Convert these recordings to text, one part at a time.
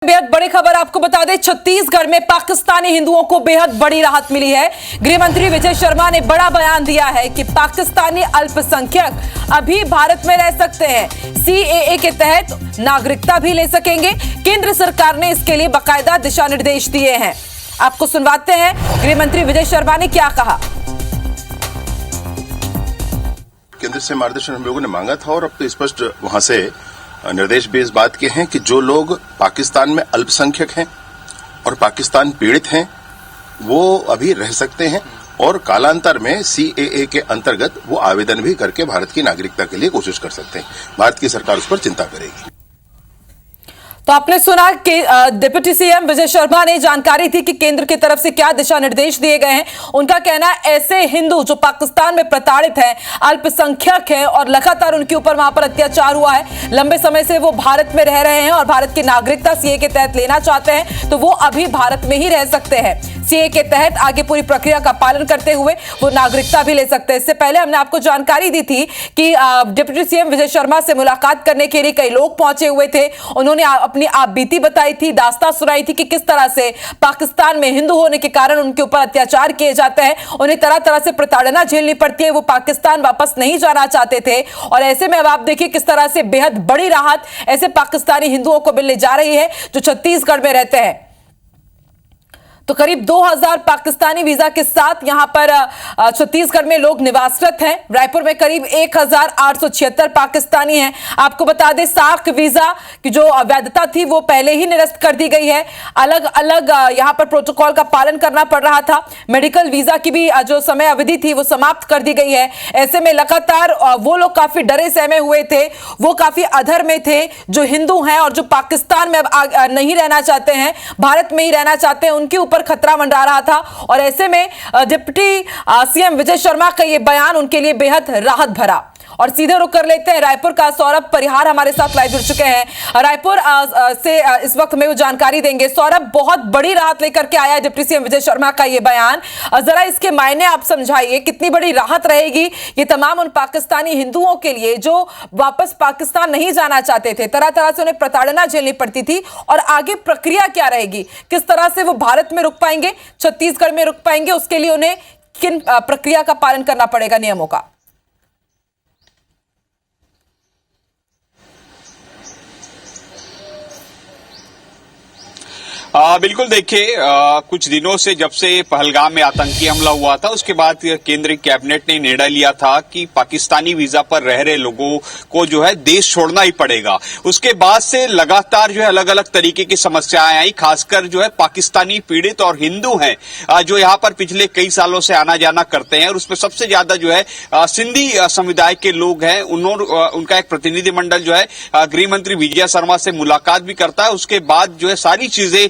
बेहद बड़ी खबर आपको बता दें, छत्तीसगढ़ में पाकिस्तानी हिंदुओं को बेहद बड़ी राहत मिली है। गृह मंत्री विजय शर्मा ने बड़ा बयान दिया है कि पाकिस्तानी अल्पसंख्यक अभी भारत में रह सकते हैं, सीएए के तहत नागरिकता भी ले सकेंगे। केंद्र सरकार ने इसके लिए बाकायदा दिशा निर्देश दिए हैं। आपको सुनवाते हैं गृह मंत्री विजय शर्मा ने क्या कहा। केंद्र से मार्गदर्शन हम लोगों ने मांगा था और अब तो स्पष्ट वहां से निर्देश भी इस बात के हैं कि जो लोग पाकिस्तान में अल्पसंख्यक हैं और पाकिस्तान पीड़ित हैं वो अभी रह सकते हैं और कालांतर में सीएए के अंतर्गत वो आवेदन भी करके भारत की नागरिकता के लिए कोशिश कर सकते हैं। भारत की सरकार उस पर चिंता करेगी। तो आपने सुना कि डिप्टी सीएम विजय शर्मा ने जानकारी थी कि केंद्र की तरफ से क्या दिशा निर्देश दिए गए हैं। उनका कहना है ऐसे हिंदू जो पाकिस्तान में प्रताड़ित हैं, अल्पसंख्यक हैं और लगातार उनके ऊपर वहां पर अत्याचार हुआ है, लंबे समय से वो भारत में रह रहे हैं और भारत की नागरिकता सीए के तहत लेना चाहते हैं, तो वो अभी भारत में ही रह सकते हैं। सीए के तहत आगे पूरी प्रक्रिया का पालन करते हुए वो नागरिकता भी ले सकते हैं। इससे पहले हमने आपको जानकारी दी थी कि डिप्टी सीएम विजय शर्मा से मुलाकात करने के लिए कई लोग पहुंचे हुए थे। उन्होंने अपनी आप बीती बताई थी, दास्तां सुनाई थी कि किस तरह से पाकिस्तान में हिंदू होने के कारण उनके ऊपर अत्याचार किए जाते हैं, उन्हें तरह तरह से प्रताड़ना झेलनी पड़ती है, वो पाकिस्तान वापस नहीं जाना चाहते थे। और ऐसे में अब आप देखिए किस तरह से बेहद बड़ी राहत ऐसे पाकिस्तानी हिंदुओं को मिलने जा रही है जो छत्तीसगढ़ में रहते हैं। तो करीब 2000 पाकिस्तानी वीजा के साथ यहां पर छत्तीसगढ़ में लोग निवासरत हैं। रायपुर में करीब 1876 पाकिस्तानी हैं। आपको बता दें सार्क वीजा की जो वैधता थी वो पहले ही निरस्त कर दी गई है। अलग अलग यहां पर प्रोटोकॉल का पालन करना पड़ रहा था। मेडिकल वीजा की भी जो समय अवधि थी वो समाप्त कर दी गई है। ऐसे में लगातार वो लोग काफी डरे सहमे हुए थे, वो काफी अधर में थे जो हिंदू हैं और जो पाकिस्तान में अब नहीं रहना चाहते हैं, भारत में ही रहना चाहते हैं, उनके ऊपर खतरा मंडरा रहा था। और ऐसे में डिप्टी सीएम विजय शर्मा का यह बयान उनके लिए बेहद राहत भरा। और सीधे रुक कर लेते हैं रायपुर का। सौरभ परिहार हमारे साथ लाइव जुड़ चुके हैं। रायपुर से इस वक्त में वो जानकारी देंगे। सौरभ, बहुत बड़ी राहत लेकर के आया है डिप्टी सीएम विजय शर्मा का ये बयान, जरा इसके मायने आप समझाइए, कितनी बड़ी राहत रहेगी ये तमाम उन पाकिस्तानी हिंदुओं के लिए जो वापस पाकिस्तान नहीं जाना चाहते थे, तरह तरह से उन्हें प्रताड़ना झेलनी पड़ती थी, और आगे प्रक्रिया क्या रहेगी, किस तरह से वो भारत में रुक पाएंगे, छत्तीसगढ़ में रुक पाएंगे, उसके लिए उन्हें किन प्रक्रिया का पालन करना पड़ेगा, नियमों का? बिल्कुल देखिए, कुछ दिनों से जब से पहलगाम में आतंकी हमला हुआ था उसके बाद केंद्रीय कैबिनेट ने निर्णय लिया था कि पाकिस्तानी वीजा पर रह रहे लोगों को जो है देश छोड़ना ही पड़ेगा। उसके बाद से लगातार जो है अलग अलग तरीके की समस्याएं आई, खासकर जो है पाकिस्तानी पीड़ित और हिंदू हैं जो यहाँ पर पिछले कई सालों से आना जाना करते हैं, और उसमें सबसे ज्यादा जो है सिंधी समुदाय के लोग हैं। उनका एक प्रतिनिधिमंडल जो है गृह मंत्री विजय शर्मा से मुलाकात भी करता है। उसके बाद जो है सारी चीजें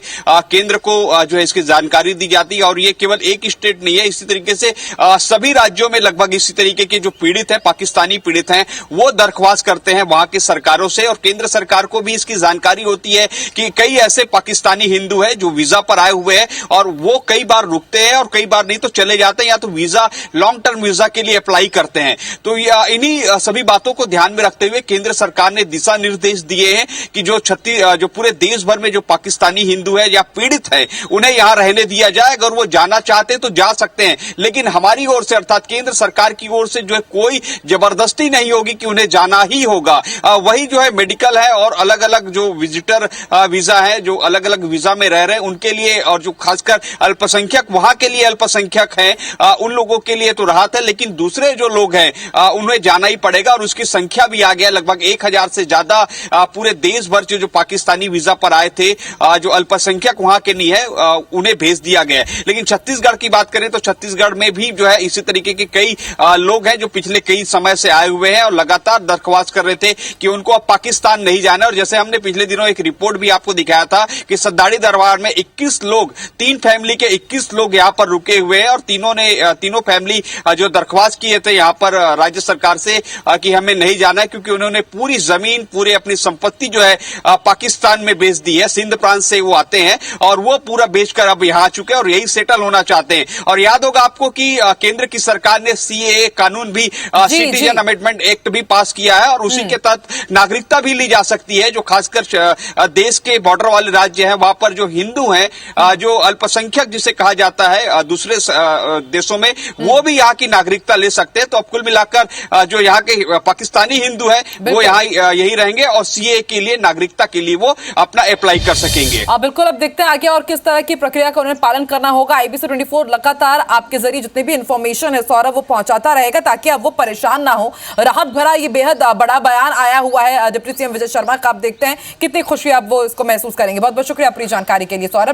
केंद्र को जो है इसकी जानकारी दी जाती है। और ये केवल एक स्टेट नहीं है, इसी तरीके से सभी राज्यों में लगभग इसी तरीके के जो पीड़ित हैं, पाकिस्तानी पीड़ित हैं, वो दरख्वास्त करते हैं वहां की सरकारों से, और केंद्र सरकार को भी इसकी जानकारी होती है कि कई ऐसे पाकिस्तानी हिंदू हैं जो वीजा पर आए हुए हैं और वो कई बार रुकते हैं और कई बार नहीं तो चले जाते हैं, या तो वीजा लॉन्ग टर्म वीजा के लिए अप्लाई करते हैं। तो इन्हीं सभी बातों को ध्यान में रखते हुए केंद्र सरकार ने दिशा निर्देश दिए हैं कि जो पूरे देश भर में जो पाकिस्तानी हिंदू है या पीड़ित है उन्हें यहां रहने दिया जाए। अगर वो जाना चाहते हैं तो जा सकते हैं, लेकिन हमारी ओर से अर्थात केंद्र सरकार की ओर से जो है कोई जबरदस्ती नहीं होगी कि उन्हें जाना ही होगा। वही जो है मेडिकल है और अलग अलग जो विजिटर वीजा है, जो अलग अलग वीजा में रह रहे हैं उनके लिए, और जो खासकर अल्पसंख्यक वहां के लिए अल्पसंख्यक हैं उन लोगों के लिए तो राहत है, लेकिन दूसरे जो लोग हैं उन्हें जाना ही पड़ेगा। और उसकी संख्या भी आ गया, लगभग 1000 से ज्यादा पूरे देश भर जो पाकिस्तानी वीजा पर आए थे, जो अल्पसंख्यक वहां के नहीं है, उन्हें भेज दिया गया है। लेकिन छत्तीसगढ़ की बात करें तो छत्तीसगढ़ में भी जो है इसी तरीके के कई लोग हैं जो पिछले कई समय से आए हुए हैं और लगातार दरख्वास्त कर रहे थे कि उनको अब पाकिस्तान नहीं जाना। और जैसे हमने पिछले दिनों एक रिपोर्ट भी आपको दिखाया था कि सद्दाड़ी दरबार में 21 लोग, 3 फैमिली के 21 लोग यहां पर रुके हुए हैं, और तीनों फैमिली जो दरख्वास्त किए थे यहां पर राज्य सरकार से कि हमें नहीं जाना है, क्योंकि उन्होंने पूरी जमीन, पूरे अपनी संपत्ति जो है पाकिस्तान में बेच दी है। सिंध प्रांत से वो आते हैं और वो पूरा बेचकर अब यहाँ आ चुके हैं और यही सेटल होना चाहते हैं। और याद होगा आपको कि केंद्र की सरकार ने सीएए कानून भी, सिटीजन अमेंडमेंट एक्ट भी पास किया है और उसी के तहत नागरिकता भी ली जा सकती है। जो खासकर देश के बॉर्डर वाले राज्य हैं वहां पर जो हिंदू हैं, जो अल्पसंख्यक जिसे कहा जाता है दूसरे देशों में, वो भी यहाँ की नागरिकता ले सकते हैं। तो अब कुल मिलाकर जो यहाँ के पाकिस्तानी हिंदू हैं वो यहाँ यही रहेंगे और सीएए के लिए, नागरिकता के लिए वो अपना अप्लाई कर सकेंगे। बिल्कुल, अब देखते हैं आगे और किस तरह की प्रक्रिया का उन्हें पालन करना होगा। IBC 24 लगातार आपके जरिए जितनी भी इंफॉर्मेशन है सौरभ वो पहुंचाता रहेगा ताकि अब वो परेशान ना हो। राहत भरा ये बेहद बड़ा बयान आया हुआ है डिप्टी सीएम विजय शर्मा का। आप देखते हैं कितनी खुशी आप वो इसको महसूस करेंगे। बहुत बहुत शुक्रिया अपनी जानकारी के लिए सौरभ।